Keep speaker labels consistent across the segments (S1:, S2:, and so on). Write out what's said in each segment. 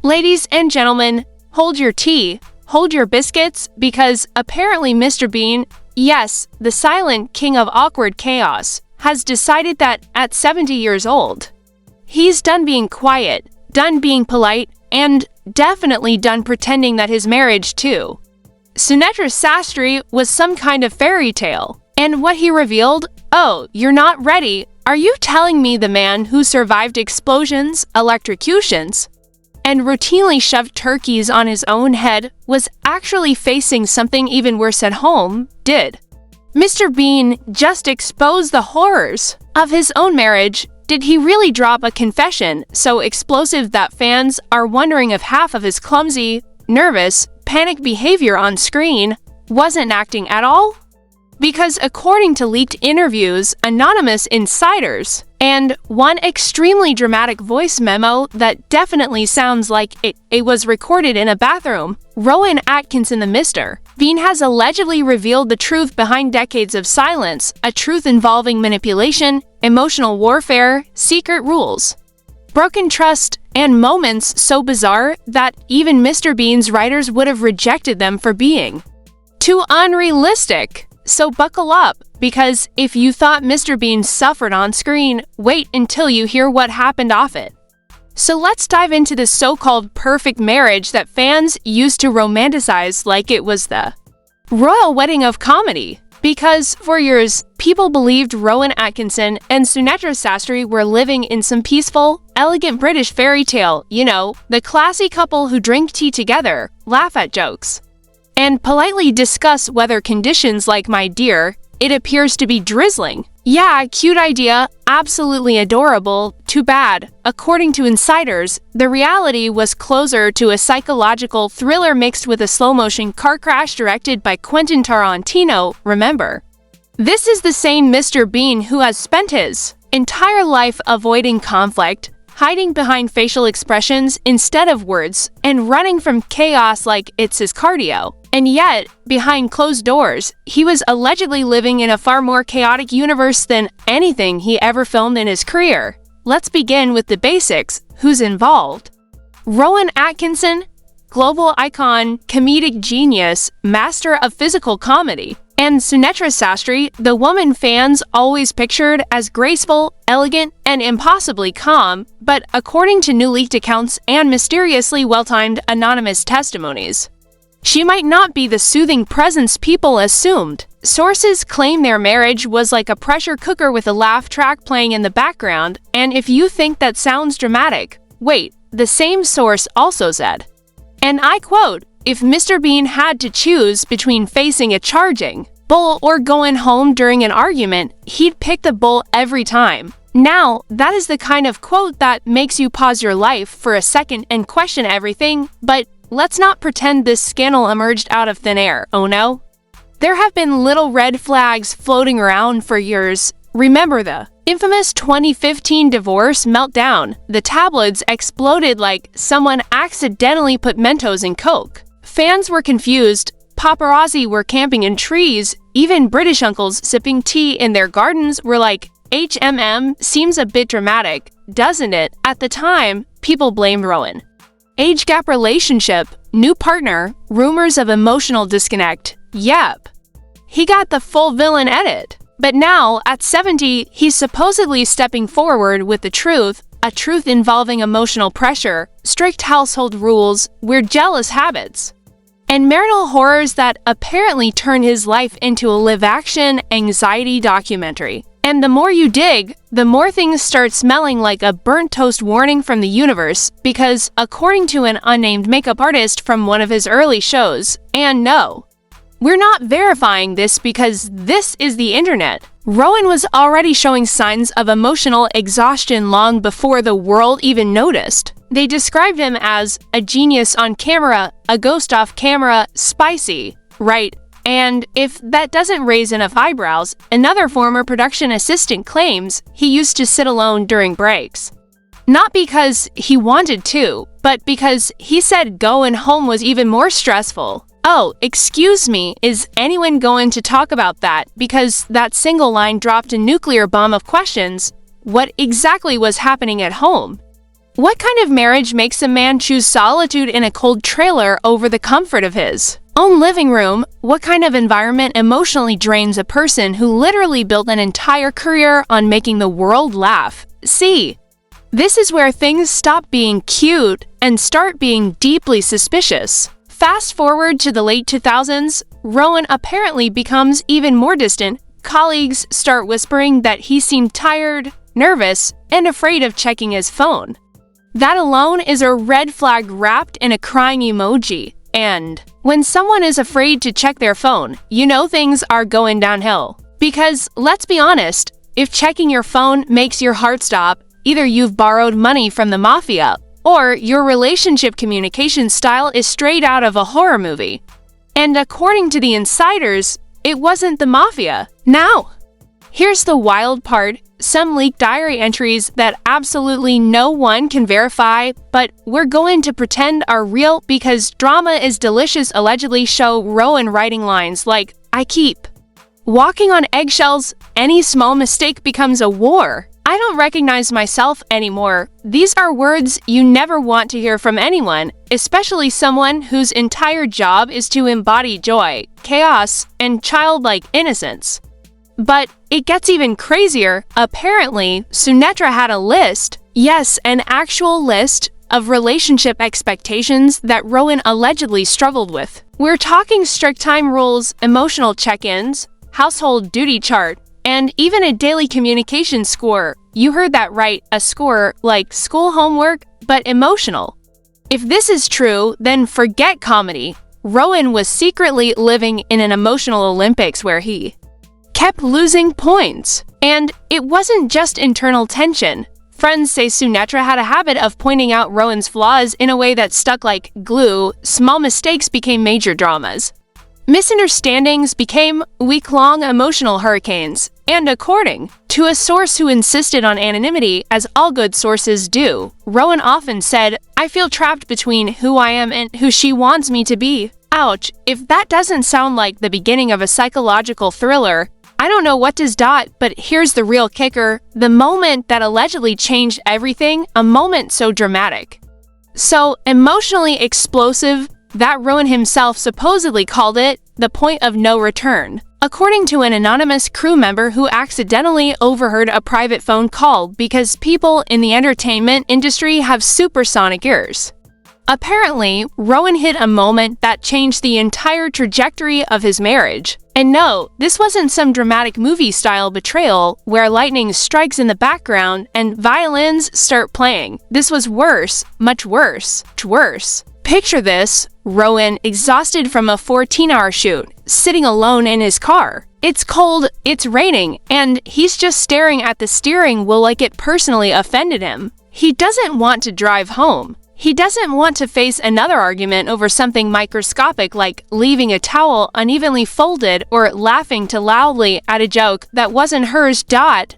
S1: Ladies and gentlemen, hold your tea, hold your biscuits, because apparently Mr. Bean, yes, the silent king of awkward chaos, has decided that at 70 years old, he's done being quiet, done being polite, and definitely done pretending that his marriage too. Sunetra Sastry was some kind of fairy tale, and what he revealed, oh, you're not ready. Are you telling me the man who survived explosions, electrocutions, and routinely shoved turkeys on his own head was actually facing something even worse at home, did? Mr. Bean just exposed the horrors of his own marriage. Did he really drop a confession so explosive that fans are wondering if half of his clumsy, nervous, panic behavior on screen wasn't acting at all? Because according to leaked interviews, anonymous insiders, and one extremely dramatic voice memo that definitely sounds like it was recorded in a bathroom, Rowan Atkinson the Mr. Bean has allegedly revealed the truth behind decades of silence, a truth involving manipulation, emotional warfare, secret rules, broken trust, and moments so bizarre that even Mr. Bean's writers would have rejected them for being too unrealistic. So buckle up, because if you thought Mr. Bean suffered on screen, wait until you hear what happened off it. So let's dive into the so-called perfect marriage that fans used to romanticize like it was the royal wedding of comedy. Because for years, people believed Rowan Atkinson and Sunetra Sastry were living in some peaceful, elegant British fairy tale, you know, the classy couple who drink tea together, laugh at jokes, and politely discuss weather conditions like, my dear, it appears to be drizzling. Yeah, cute idea, absolutely adorable, too bad. According to insiders, the reality was closer to a psychological thriller mixed with a slow-motion car crash directed by Quentin Tarantino, remember? This is the same Mr. Bean who has spent his entire life avoiding conflict, hiding behind facial expressions instead of words, and running from chaos like it's his cardio. And yet, behind closed doors, he was allegedly living in a far more chaotic universe than anything he ever filmed in his career. Let's begin with the basics. Who's involved? Rowan Atkinson, global icon, comedic genius, master of physical comedy. And Sunetra Sastry, the woman fans always pictured as graceful, elegant, and impossibly calm, but according to new leaked accounts and mysteriously well-timed anonymous testimonies, she might not be the soothing presence people assumed. Sources claim their marriage was like a pressure cooker with a laugh track playing in the background, and if you think that sounds dramatic, wait, the same source also said, and I quote, if Mr. Bean had to choose between facing a charging bull or going home during an argument, he'd pick the bull every time. Now, that is the kind of quote that makes you pause your life for a second and question everything, but let's not pretend this scandal emerged out of thin air, oh no? There have been little red flags floating around for years. Remember the infamous 2015 divorce meltdown? The tabloids exploded like someone accidentally put Mentos in Coke. Fans were confused, paparazzi were camping in trees, even British uncles sipping tea in their gardens were like, seems a bit dramatic, doesn't it? At the time, people blamed Rowan. Age gap relationship, new partner, rumors of emotional disconnect. Yep. He got the full villain edit. But now, at 70, he's supposedly stepping forward with the truth, a truth involving emotional pressure, strict household rules, weird jealous habits, and marital horrors that apparently turn his life into a live-action anxiety documentary. And the more you dig, the more things start smelling like a burnt toast warning from the universe, because according to an unnamed makeup artist from one of his early shows, and no, we're not verifying this because this is the internet, Rowan was already showing signs of emotional exhaustion long before the world even noticed. They described him as a genius on camera, a ghost off camera, spicy, right? And if that doesn't raise enough eyebrows, another former production assistant claims he used to sit alone during breaks. Not because he wanted to, but because he said going home was even more stressful. Oh, excuse me, is anyone going to talk about that? Because that single line dropped a nuclear bomb of questions. What exactly was happening at home? What kind of marriage makes a man choose solitude in a cold trailer over the comfort of his own living room? What kind of environment emotionally drains a person who literally built an entire career on making the world laugh? See, this is where things stop being cute and start being deeply suspicious. Fast forward to the late 2000s, Rowan apparently becomes even more distant. Colleagues start whispering that he seemed tired, nervous, and afraid of checking his phone. That alone is a red flag wrapped in a crying emoji. And when someone is afraid to check their phone, you know things are going downhill. Because, let's be honest, if checking your phone makes your heart stop, either you've borrowed money from the mafia, or your relationship communication style is straight out of a horror movie. And according to the insiders, it wasn't the mafia. Now, here's the wild part. Some leaked diary entries that absolutely no one can verify, but we're going to pretend are real because drama is delicious allegedly show Rowan writing lines like, "I keep walking on eggshells, any small mistake becomes a war. I don't recognize myself anymore." These are words you never want to hear from anyone, especially someone whose entire job is to embody joy, chaos, and childlike innocence. But it gets even crazier. Apparently, Sunetra had a list, yes, an actual list, of relationship expectations that Rowan allegedly struggled with. We're talking strict time rules, emotional check-ins, household duty chart, and even a daily communication score. You heard that right, a score like school homework, but emotional. If this is true, then forget comedy. Rowan was secretly living in an emotional Olympics where he kept losing points. And it wasn't just internal tension. Friends say Sunetra had a habit of pointing out Rowan's flaws in a way that stuck like glue. Small mistakes became major dramas. Misunderstandings became week-long emotional hurricanes. And according to a source who insisted on anonymity, as all good sources do, Rowan often said, "I feel trapped between who I am and who she wants me to be." Ouch, if that doesn't sound like the beginning of a psychological thriller, I don't know what does. But here's the real kicker, the moment that allegedly changed everything, a moment so dramatic, so emotionally explosive, that Rowan himself supposedly called it the point of no return. According to an anonymous crew member who accidentally overheard a private phone call because people in the entertainment industry have supersonic ears. Apparently, Rowan hit a moment that changed the entire trajectory of his marriage. And no, this wasn't some dramatic movie-style betrayal where lightning strikes in the background and violins start playing. This was worse, much worse, worse. Picture this, Rowan, exhausted from a 14-hour shoot, sitting alone in his car. It's cold, it's raining, and he's just staring at the steering wheel like it personally offended him. He doesn't want to drive home. He doesn't want to face another argument over something microscopic like leaving a towel unevenly folded or laughing too loudly at a joke that wasn't hers.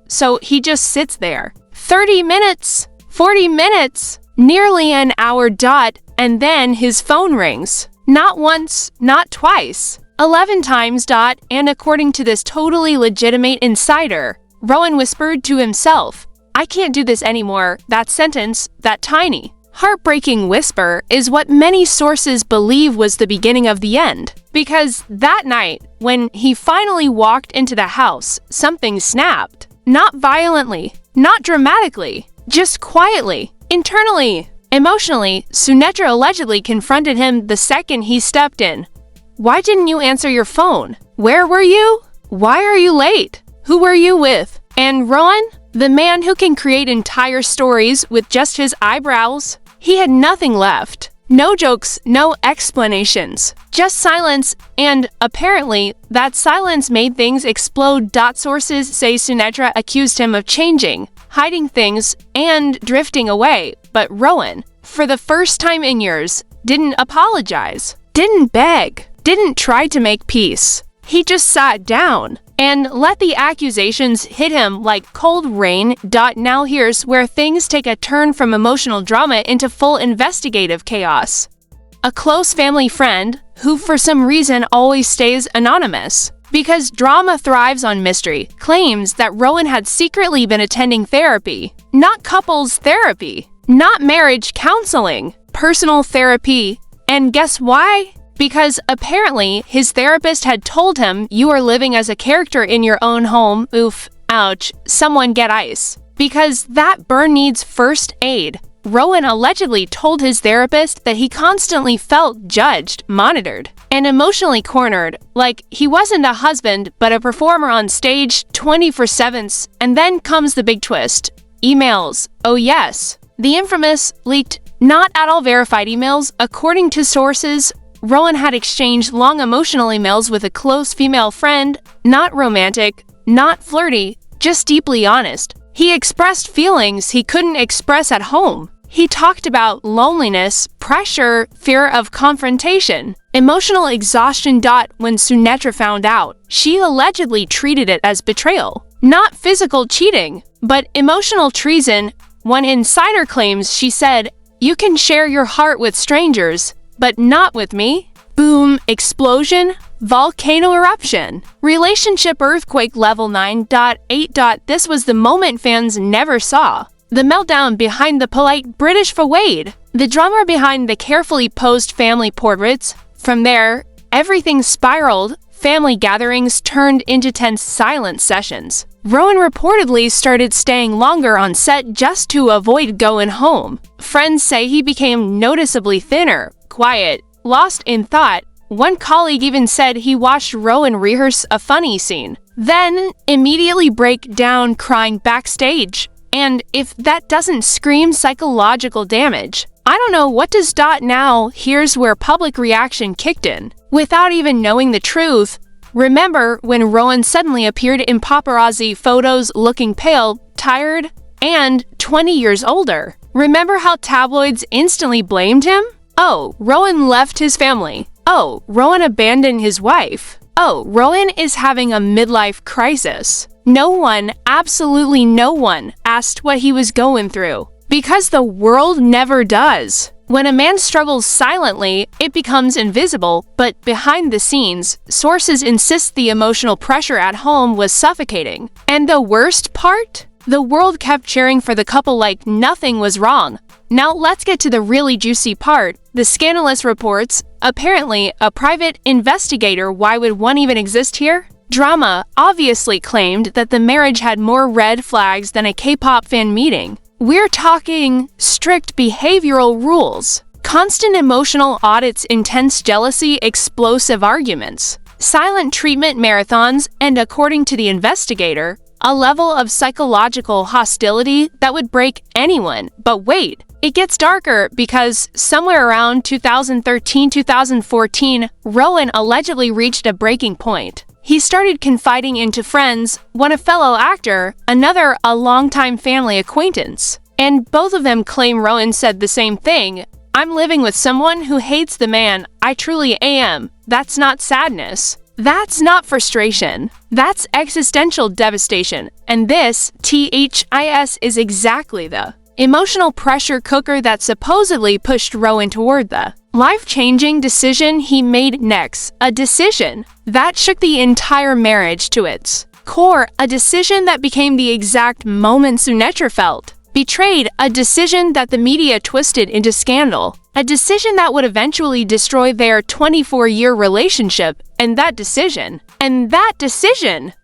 S1: So he just sits there. 30 minutes, 40 minutes, nearly an hour. And then his phone rings. Not once, not twice, 11 times. And according to this totally legitimate insider, Rowan whispered to himself, "I can't do this anymore." That sentence, that tiny, heartbreaking whisper, is what many sources believe was the beginning of the end. Because that night, when he finally walked into the house, something snapped. Not violently, not dramatically, just quietly, internally. Emotionally, Sunetra allegedly confronted him the second he stepped in. "Why didn't you answer your phone? Where were you? Why are you late? Who were you with?" And Rowan, the man who can create entire stories with just his eyebrows, he had nothing left. No jokes, no explanations, just silence, and apparently, that silence made things explode. Sources say Sunetra accused him of changing, hiding things, and drifting away, but Rowan, for the first time in years, didn't apologize, didn't beg, didn't try to make peace. He just sat down and let the accusations hit him like cold rain. Now here's where things take a turn from emotional drama into full investigative chaos. A close family friend, who for some reason always stays anonymous, because drama thrives on mystery, claims that Rowan had secretly been attending therapy, not couples therapy. not marriage counseling, personal therapy. And guess why? Because apparently his therapist had told him you are living as a character in your own home. Oof, ouch, someone get ice. Because that burn needs first aid. Rowan allegedly told his therapist that he constantly felt judged, monitored, and emotionally cornered, like he wasn't a husband but a performer on stage 24/7. And then comes the big twist. Emails. Oh yes. The infamous, leaked, not at all verified emails. According to sources, Rowan had exchanged long emotional emails with a close female friend, not romantic, not flirty, just deeply honest. He expressed feelings he couldn't express at home. He talked about loneliness, pressure, fear of confrontation, emotional exhaustion. When Sunetra found out, she allegedly treated it as betrayal. Not physical cheating, but emotional treason. One insider claims she said, "You can share your heart with strangers, but not with me." Boom, explosion, volcano eruption. Relationship earthquake level 9.8. This was the moment fans never saw. The meltdown behind the polite British facade. The drama behind the carefully posed family portraits. From there, everything spiraled. Family gatherings turned into tense silent sessions. Rowan reportedly started staying longer on set just to avoid going home. Friends say he became noticeably thinner, quiet, lost in thought. One colleague even said he watched Rowan rehearse a funny scene, then immediately break down crying backstage. And if that doesn't scream psychological damage, I don't know what does. Now, here's where public reaction kicked in. Without even knowing the truth, remember when Rowan suddenly appeared in paparazzi photos looking pale, tired, and 20 years older? Remember how tabloids instantly blamed him? Oh, Rowan left his family. Oh, Rowan abandoned his wife. Oh, Rowan is having a midlife crisis. No one, absolutely no one, asked what he was going through. Because the world never does. When a man struggles silently, it becomes invisible, but behind the scenes, sources insist the emotional pressure at home was suffocating. And the worst part? The world kept cheering for the couple like nothing was wrong. Now let's get to the really juicy part, the scandalous reports. Apparently, a private investigator, why would one even exist here? Drama obviously claimed that the marriage had more red flags than a K-pop fan meeting. We're talking strict behavioral rules, constant emotional audits, intense jealousy, explosive arguments, silent treatment marathons, and according to the investigator, a level of psychological hostility that would break anyone. But wait, it gets darker because somewhere around 2013-2014, Rowan allegedly reached a breaking point. He started confiding into friends, one a fellow actor, another a longtime family acquaintance. And both of them claim Rowan said the same thing. "I'm living with someone who hates the man I truly am." That's not sadness. That's not frustration. That's existential devastation. And this, THIS, is exactly the emotional pressure cooker that supposedly pushed Rowan toward the life-changing decision he made next. A decision that shook the entire marriage to its core. A decision that became the exact moment Sunetra felt betrayed. A decision that the media twisted into scandal. A decision that would eventually destroy their 24-year relationship. And that decision,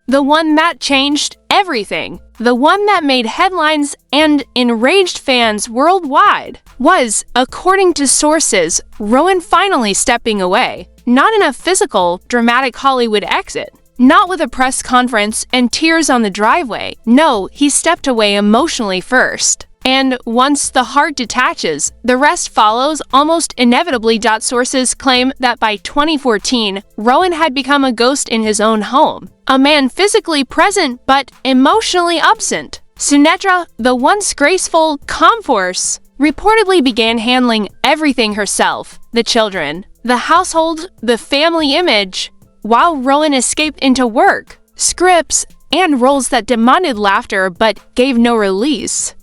S1: the one that changed everything, the one that made headlines and enraged fans worldwide, was, according to sources, Rowan finally stepping away. Not in a physical, dramatic Hollywood exit. Not with a press conference and tears on the driveway. No, he stepped away emotionally first. And once the heart detaches, the rest follows almost inevitably. Sources claim that by 2014, Rowan had become a ghost in his own home. A man physically present but emotionally absent. Sunetra, the once graceful, calm force, reportedly began handling everything herself. The children, the household, the family image, while Rowan escaped into work, scripts, and roles that demanded laughter but gave no release.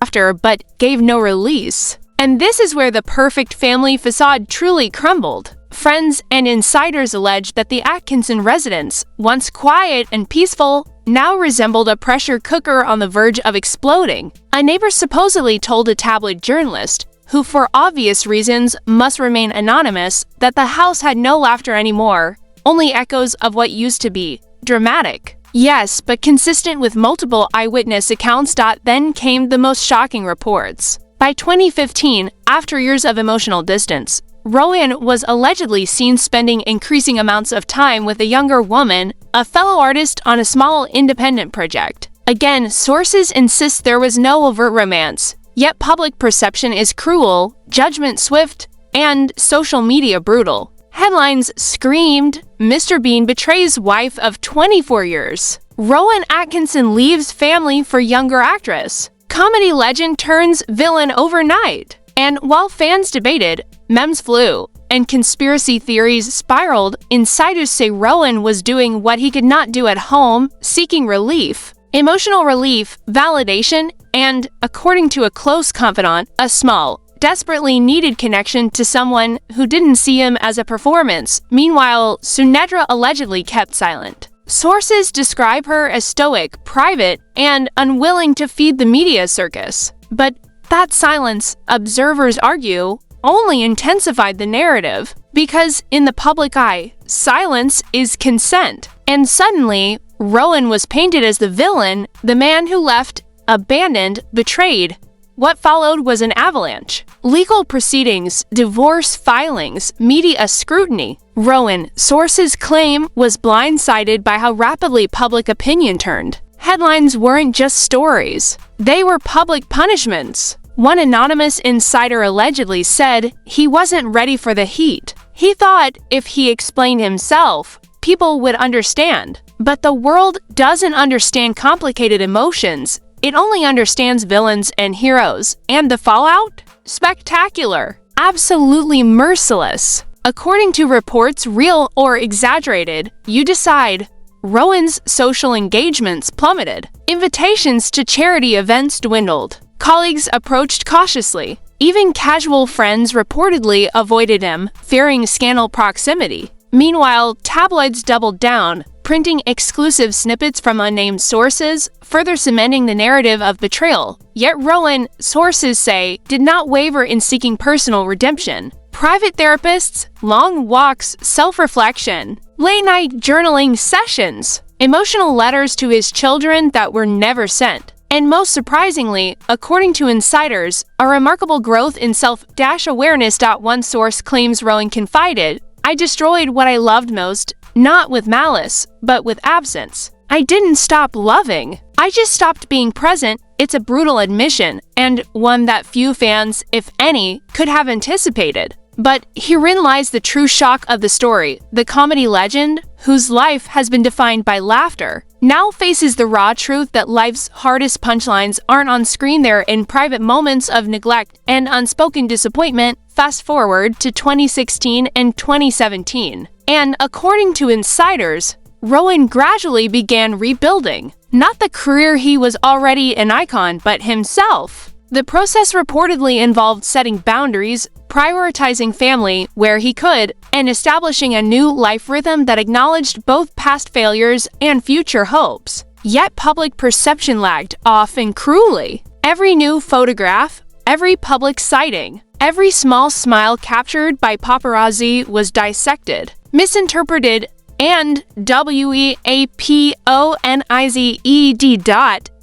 S1: And this is where the perfect family facade truly crumbled. Friends and insiders allege that the Atkinson residence, once quiet and peaceful, now resembled a pressure cooker on the verge of exploding. A neighbor supposedly told a tabloid journalist, who for obvious reasons must remain anonymous, that the house had no laughter anymore, only echoes of what used to be dramatic. Yes, but consistent with multiple eyewitness accounts. Then came the most shocking reports. By 2015, after years of emotional distance, Rowan was allegedly seen spending increasing amounts of time with a younger woman, a fellow artist on a small independent project. Again, sources insist there was no overt romance, yet public perception is cruel, judgment swift, and social media brutal. Headlines screamed, "Mr. Bean betrays wife of 24 years. Rowan Atkinson leaves family for younger actress. Comedy legend turns villain overnight." And while fans debated, memes flew, and conspiracy theories spiraled, insiders say Rowan was doing what he could not do at home, seeking relief. Emotional relief, validation, and, according to a close confidant, a small, desperately needed connection to someone who didn't see him as a performance. Meanwhile, Sunetra allegedly kept silent. Sources describe her as stoic, private, and unwilling to feed the media circus. But that silence, observers argue, only intensified the narrative, because in the public eye, silence is consent. And suddenly, Rowan was painted as the villain, the man who left, abandoned, betrayed. What followed was an avalanche. Legal proceedings, divorce filings, media scrutiny. Rowan, sources claim, was blindsided by how rapidly public opinion turned. Headlines weren't just stories. They were public punishments. One anonymous insider allegedly said he wasn't ready for the heat. He thought if he explained himself, people would understand. But the world doesn't understand complicated emotions. It only understands villains and heroes. And the fallout? Spectacular. Absolutely merciless. According to reports, real or exaggerated, you decide. Rowan's social engagements plummeted. Invitations to charity events dwindled. Colleagues approached cautiously. Even casual friends reportedly avoided him, fearing scandal proximity. Meanwhile, tabloids doubled down, printing exclusive snippets from unnamed sources, further cementing the narrative of betrayal. Yet Rowan, sources say, did not waver in seeking personal redemption. Private therapists, long walks, self-reflection, late-night journaling sessions, emotional letters to his children that were never sent. And most surprisingly, according to insiders, a remarkable growth in self-awareness. One source claims Rowan confided, "I destroyed what I loved most, not with malice, but with absence. I didn't stop loving. I just stopped being present." It's a brutal admission, and one that few fans, if any, could have anticipated. But herein lies the true shock of the story. The comedy legend, whose life has been defined by laughter, now faces the raw truth that life's hardest punchlines aren't on screen. They're in private moments of neglect and unspoken disappointment. Fast forward to 2016 and 2017. And according to insiders, Rowan gradually began rebuilding. Not the career he was already an icon, but himself. The process reportedly involved setting boundaries, prioritizing family where he could, and establishing a new life rhythm that acknowledged both past failures and future hopes. Yet public perception lagged, often cruelly. Every new photograph, every public sighting, every small smile captured by paparazzi was dissected, misinterpreted, and weaponized.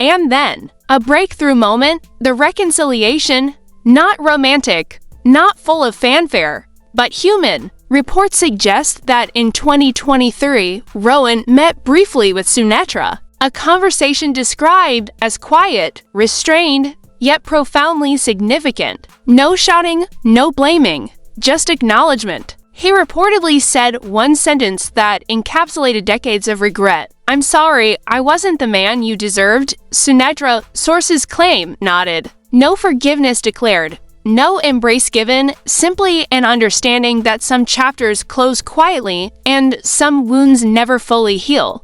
S1: And then, a breakthrough moment, the reconciliation, not romantic, not full of fanfare, but human. Reports suggest that in 2023, Rowan met briefly with Sunetra, a conversation described as quiet, restrained, yet profoundly significant. No shouting, no blaming, just acknowledgement. He reportedly said one sentence that encapsulated decades of regret. "I'm sorry, I wasn't the man you deserved." Sunetra, sources claim, nodded. No forgiveness declared. No embrace given, simply an understanding that some chapters close quietly and some wounds never fully heal.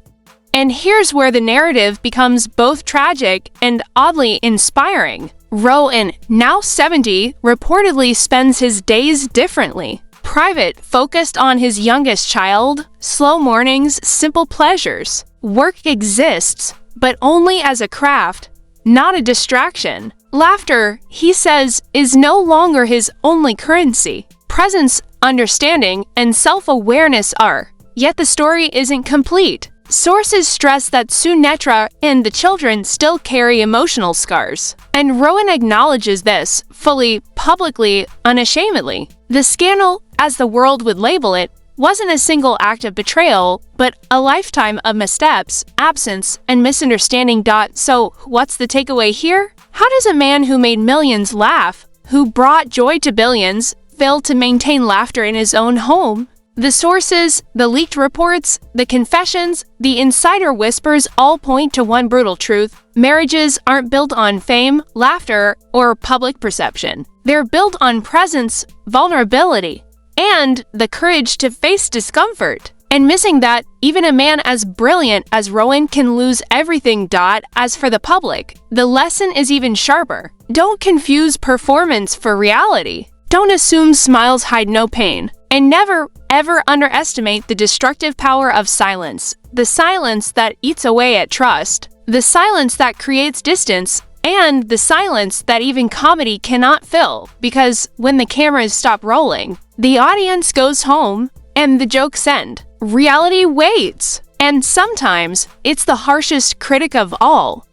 S1: And here's where the narrative becomes both tragic and oddly inspiring. Rowan, now 70, reportedly spends his days differently. Private, focused on his youngest child, slow mornings, simple pleasures. Work exists, but only as a craft, not a distraction. Laughter, he says, is no longer his only currency. Presence, understanding, and self-awareness are. Yet the story isn't complete. Sources stress that Sunetra and the children still carry emotional scars. And Rowan acknowledges this, fully, publicly, unashamedly. The scandal, as the world would label it, wasn't a single act of betrayal, but a lifetime of missteps, absence, and misunderstanding. So, what's the takeaway here? How does a man who made millions laugh, who brought joy to billions, fail to maintain laughter in his own home? The sources, the leaked reports, the confessions, the insider whispers all point to one brutal truth. Marriages aren't built on fame, laughter, or public perception. They're built on presence, vulnerability, and the courage to face discomfort. And missing that, even a man as brilliant as Rowan can lose everything. As for the public, the lesson is even sharper. Don't confuse performance for reality. Don't assume smiles hide no pain. And never, ever underestimate the destructive power of silence. The silence that eats away at trust. The silence that creates distance. And the silence that even comedy cannot fill. Because when the cameras stop rolling, the audience goes home and the jokes end. Reality waits. And sometimes, it's the harshest critic of all.